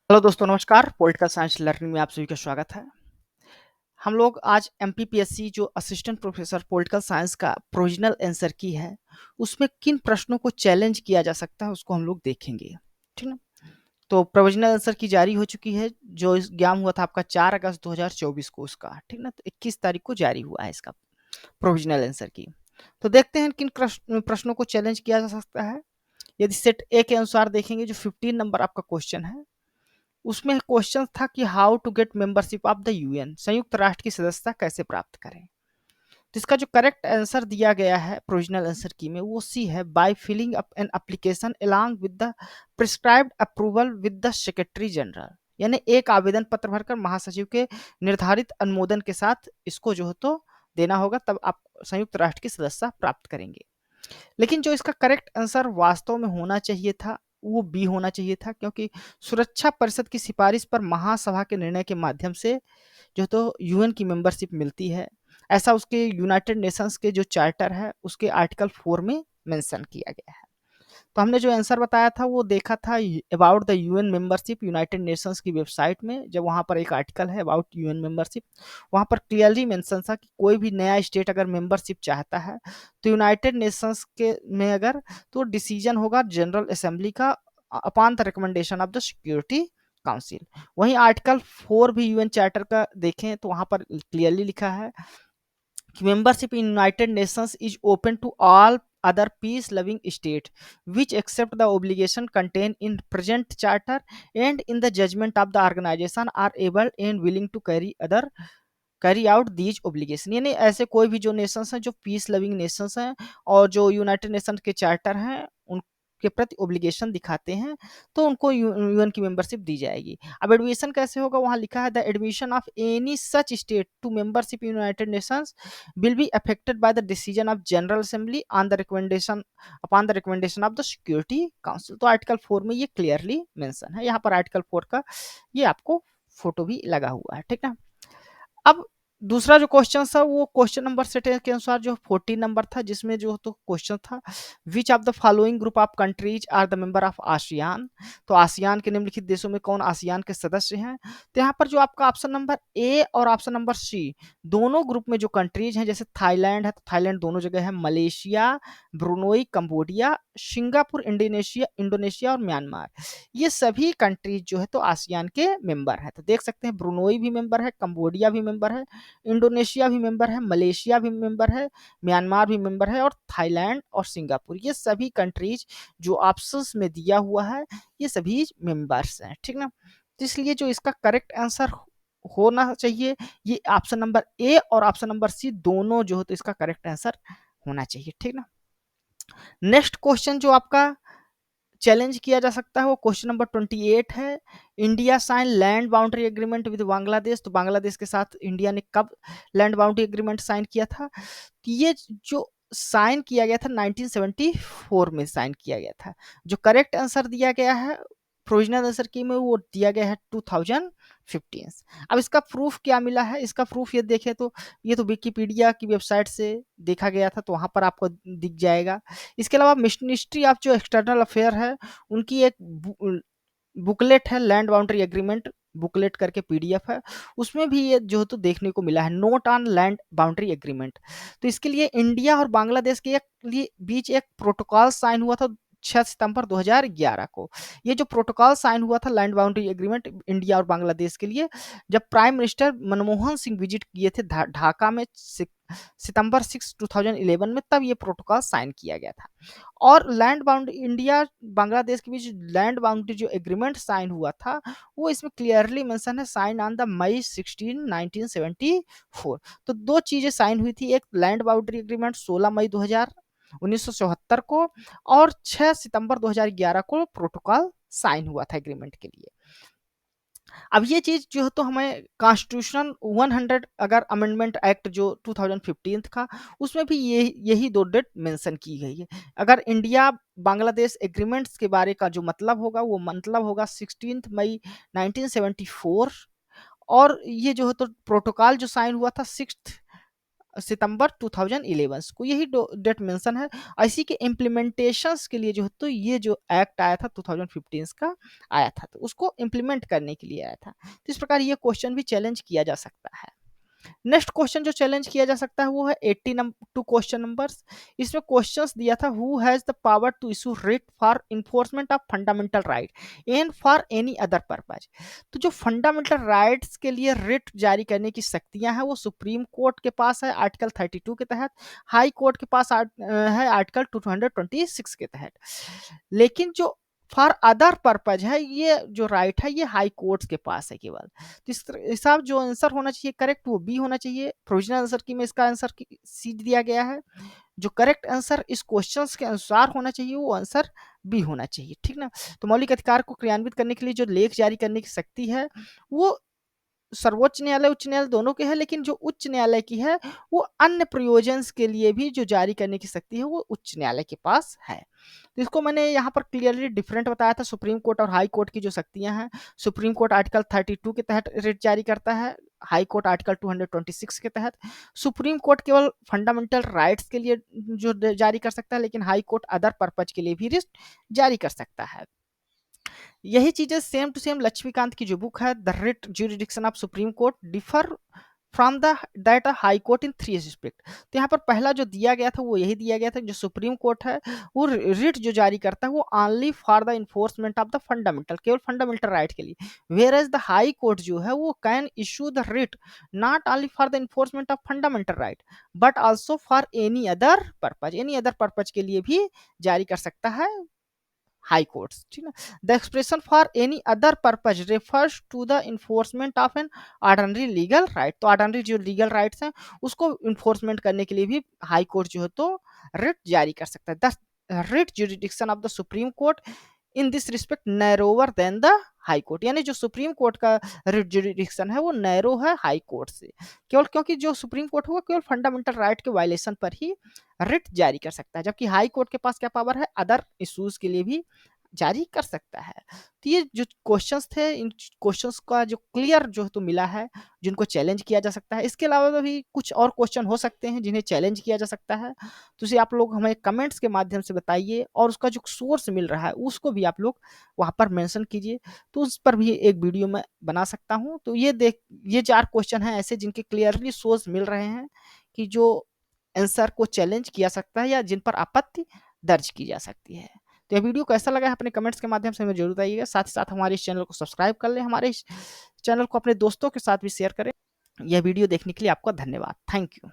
Hello दोस्तों, नमस्कार। Political science learning में आप सभी का स्वागत है। हम लोग आज एमपीपीएससी जो असिस्टेंट प्रोफेसर पॉलिटिकल साइंस का प्रोविजनल आंसर की है, उसमें किन प्रश्नों को चैलेंज किया जा सकता है उसको हम लोग देखेंगे। ठीक ना? तो प्रोविजनल आंसर की जारी हो चुकी है, जो एग्जाम हुआ था आपका 4 अगस्त 2024 को उसका। ठीक ना? तो 21 तारीख को जारी हुआ है इसका प्रोविजनल आंसर की। तो देखते हैं किन प्रश्नों को चैलेंज किया जा सकता है। यदि सेट ए के अनुसार देखेंगे, जो 15 नंबर आपका क्वेश्चन है, उसमें क्वेश्चन था कि how to get membership of the UN, संयुक्त राष्ट्र की सदस्यता कैसे प्राप्त करें। तो इसका जो करेक्ट आंसर दिया गया है प्रोविजनल आंसर की में, वो सी है, by filling up an application along with the prescribed approval with the Secretary General. यानी एक आवेदन पत्र भरकर महासचिव के निर्धारित अनुमोदन के साथ इसको जो है तो देना होगा, तब आप संयुक्त राष्ट्र की सदस्यता प्राप्त करेंगे। लेकिन जो इसका करेक्ट आंसर वास्तव में होना चाहिए था, वो बी होना चाहिए था, क्योंकि सुरक्षा परिषद की सिफारिश पर महासभा के निर्णय के माध्यम से जो तो यूएन की मेंबरशिप मिलती है। ऐसा उसके यूनाइटेड नेशंस के जो चार्टर है उसके आर्टिकल 4 में मेंशन किया गया है। तो हमने जो आंसर बताया था वो देखा था about the UN membership United Nations की वेबसाइट में, जब वहाँ पर एक आर्टिकल है अबाउट यूएन मेंबरशिप, वहाँ पर क्लियरली मेंशन था कि कोई भी नया स्टेट अगर मेंबरशिप चाहता है तो यूनाइटेड नेशंस के में अगर तो डिसीजन होगा जनरल असेंबली का upon the recommendation of the Security council. वहीं आर्टिकल 4 भी यूएन चार्टर का देखें तो वहाँ पर क्लियरली लिखा है membership in United Nations is open to all other peace-loving states, which accept the obligation contained in present charter and in the judgment of the organization are able and willing to carry out these obligation. यानी ऐसे कोई भी जो Nations हैं, जो peace loving Nations हैं और जो यूनाइटेड नेशन के चार्टर हैं उनके प्रति ओब्लिगेशन दिखाते हैं, तो उनको यूएन की मेंबरशिप दी जाएगी। अब एडमिशन कैसे होगा, वहां लिखा है the admission of any such state to membership in United Nations will be affected by the decision of General Assembly on the recommendation upon the recommendation of the Security Council. तो article 4 में ये clearly mention है। यहाँ पर article 4 का ये आपको photo भी लगा हुआ है। ठीक है। अब दूसरा जो क्वेश्चन था वो क्वेश्चन नंबर सेट के अनुसार जो 14 नंबर था, जिसमें जो तो क्वेश्चन था which of the following group of countries are the member of ASEAN. तो आसियान के निम्नलिखित देशों में कौन आसियान के सदस्य हैं। तो यहाँ पर जो आपका ऑप्शन नंबर ए और ऑप्शन नंबर सी, दोनों ग्रुप में जो कंट्रीज हैं, जैसे थाईलैंड है तो थाईलैंड दोनों जगह है, Malaysia, Brunei, Cambodia, Singapore, Indonesia Indonesia और म्यांमार, ये सभी कंट्रीज जो है तो आसियान के मेंबर है। तो देख सकते हैं ब्रुनोई भी मेंबर है, कंबोडिया भी मेंबर है, इंडोनेशिया भी मेंबर है, मलेशिया भी मेंबर है, म्यांमार भी मेंबर है और थाईलैंड और सिंगापुर, ये सभी कंट्रीज जो ऑप्शंस में दिया हुआ है ये सभी मेंबर्स हैं। ठीक ना? तो इसलिए जो इसका करेक्ट आंसर होना चाहिए, ये ऑप्शन नंबर ए और ऑप्शन नंबर सी दोनों जो है तो इसका करेक्ट आंसर होना चाहिए। ठीक ना? नेक्स्ट क्वेश्चन जो आपका चैलेंज किया जा सकता है वो क्वेश्चन नंबर 28 है। India sign land boundary agreement with Bangladesh. तो बांग्लादेश के साथ इंडिया ने कब लैंड बाउंड्री एग्रीमेंट साइन किया था। तो ये जो साइन किया गया था 1974 में साइन किया गया था। जो करेक्ट आंसर दिया गया है प्रोविजनल आंसर की में, वो दिया गया है 2015। अब इसका प्रूफ क्या मिला है, इसका प्रूफ ये देखें तो ये तो विकिपीडिया की वेबसाइट से देखा गया था, तो वहां पर आपको दिख जाएगा। इसके अलावा मिनिस्ट्री ऑफ जो एक्सटर्नल अफेयर है उनकी एक बुकलेट है, लैंड बाउंड्री एग्रीमेंट बुकलेट करके पीडीएफ है, उसमें भी ये जो तो देखने को मिला है, note on land boundary agreement. तो इसके लिए इंडिया और बांग्लादेश के बीच एक प्रोटोकॉल साइन हुआ था 6 सितंबर 2011 को। ये जो प्रोटोकॉल साइन हुआ था लैंड बाउंड्री एग्रीमेंट इंडिया और बांग्लादेश के लिए, जब prime minister Manmohan Singh visit किए थे ढाका में सितंबर 6 2011 में, तब ये प्रोटोकॉल साइन किया गया था। और लैंड बाउंड्री इंडिया बांग्लादेश के बीच लैंड बाउंड्री जो एग्रीमेंट साइन हुआ था वो इसमें क्लियरली मेंशन है, साइन ऑन द मई 16 1974। तो दो चीजें साइन हुई थी, एक लैंड बाउंड्री एग्रीमेंट 16 मई 1974 को, और 6 सितंबर 2011 को प्रोटोकॉल साइन हुआ था एग्रीमेंट के लिए। अब ये चीज जो है तो हमें कॉन्स्टिट्यूशन 100 अगर अमेंडमेंट एक्ट जो 2015 का, उसमें भी यही दो डेट मेंशन की गई है। अगर इंडिया बांग्लादेश एग्रीमेंट्स के बारे का जो मतलब होगा वो मतलब होगा 16 मई 1974, और ये जो है तो प्रोटोकॉल जो साइन हुआ था 6 सितंबर 2011 को यही डेट मेंशन है। इसी के इम्प्लीमेंटेशंस के लिए जो है तो ये जो एक्ट आया था 2015 का आया था, तो उसको इम्प्लीमेंट करने के लिए आया था। तो इस प्रकार ये क्वेश्चन भी चैलेंज किया जा सकता है। नेक्स्ट क्वेश्चन जो चैलेंज किया जा सकता है वो है 82 क्वेश्चन नंबर्स। इसमें क्वेश्चंस दिया था, who has the power to issue writ for enforcement of fundamental right and for any other purpose. तो जो फंडामेंटल राइट्स के लिए रिट जारी करने की शक्तियां हैं वो सुप्रीम कोर्ट के पास है आर्टिकल 32 के तहत, हाई कोर्ट के पास है आर्टिकल 226 के तहत। लेकिन जो फॉर अदर पर्पज है, ये जो राइट है ये हाई कोर्ट्स के पास है केवल। तो इस हिसाब जो आंसर होना चाहिए करेक्ट वो बी होना चाहिए। प्रोविजनल आंसर की में इसका आंसर सी दिया गया है। जो करेक्ट आंसर इस क्वेश्चंस के अनुसार होना चाहिए वो आंसर बी होना चाहिए, ठीक ना। तो मौलिक अधिकार को क्रियान्वित करने के लिए जो लेख जारी करने की शक्ति है वो सर्वोच्च न्यायालय उच्च न्यायालय दोनों के है, लेकिन जो उच्च न्यायालय की है वो अन्य प्रयोजन के लिए भी जो जारी करने की शक्ति है वो उच्च न्यायालय के पास है। तो इसको मैंने यहाँ पर क्लियरली डिफरेंट बताया था। सुप्रीम कोर्ट और हाई कोर्ट की जो शक्तियां हैं, सुप्रीम कोर्ट आर्टिकल 32 के तहत रिट जारी करता है, हाई कोर्ट आर्टिकल 226 के तहत। सुप्रीम कोर्ट केवल फंडामेंटल राइट्स के लिए जो जारी कर सकता है, लेकिन हाई कोर्ट अदर पर्पज के लिए भी रिट जारी कर सकता है। यही चीजें सेम टू सेम लक्ष्मीकांत की जो बुक है the writ jurisdiction of supreme court differ from the that high court in 3 aspect. तो यहाँ पर पहला जो दिया गया था वो यही दिया गया था, जो सुप्रीम कोर्ट है वो रिट जो जारी करता है वो only for the enforcement of the fundamental, केवल फंडामेंटल राइट के लिए। Where as the High Court जो है वो can issue the writ not only for the enforcement of fundamental right but also for any other purpose, any other purpose के लिए भी जारी कर सकता है हाई कोर्ट्स, ठीक है। The expression for any other purpose refers to the enforcement of an ordinary legal right. तो ऑर्डिनरी जो लीगल राइट्स हैं उसको इन्फोर्समेंट करने के लिए भी हाई कोर्ट जो है तो रिट जारी कर सकता है। The writ jurisdiction of the Supreme Court in this respect narrower than the High Court, यानी जो सुप्रीम कोर्ट का रिट जुरिडिक्शन है वो नैरो है हाई कोर्ट से, केवल क्योंकि जो सुप्रीम कोर्ट होगा केवल फंडामेंटल राइट के वायलेशन पर ही रिट जारी कर सकता है, जबकि हाई कोर्ट के पास क्या पावर है, अदर इश्यूज के लिए भी जारी कर सकता है। तो ये जो क्वेश्चंस थे इन क्वेश्चंस का जो क्लियर जो तो मिला है जिनको चैलेंज किया जा सकता है। इसके अलावा भी कुछ और क्वेश्चन हो सकते हैं जिन्हें चैलेंज किया जा सकता है, तो उसे आप लोग हमें कमेंट्स के माध्यम से बताइए और उसका जो सोर्स मिल रहा है उसको भी आप लोग वहाँ पर मेंशन कीजिए, तो उस पर भी एक वीडियो मैं बना सकता हूँ। तो ये 4 क्वेश्चन हैं ऐसे जिनके क्लियरली सोर्स मिल रहे हैं कि जो आंसर को चैलेंज किया सकता है या जिन पर आपत्ति दर्ज की जा सकती है। तो यह वीडियो कैसा लगा है अपने कमेंट्स के माध्यम से हमें जरूर बताइएगा। साथ ही साथ हमारे इस चैनल को सब्सक्राइब कर लें, हमारे इस चैनल को अपने दोस्तों के साथ भी शेयर करें। यह वीडियो देखने के लिए आपका धन्यवाद। Thank you.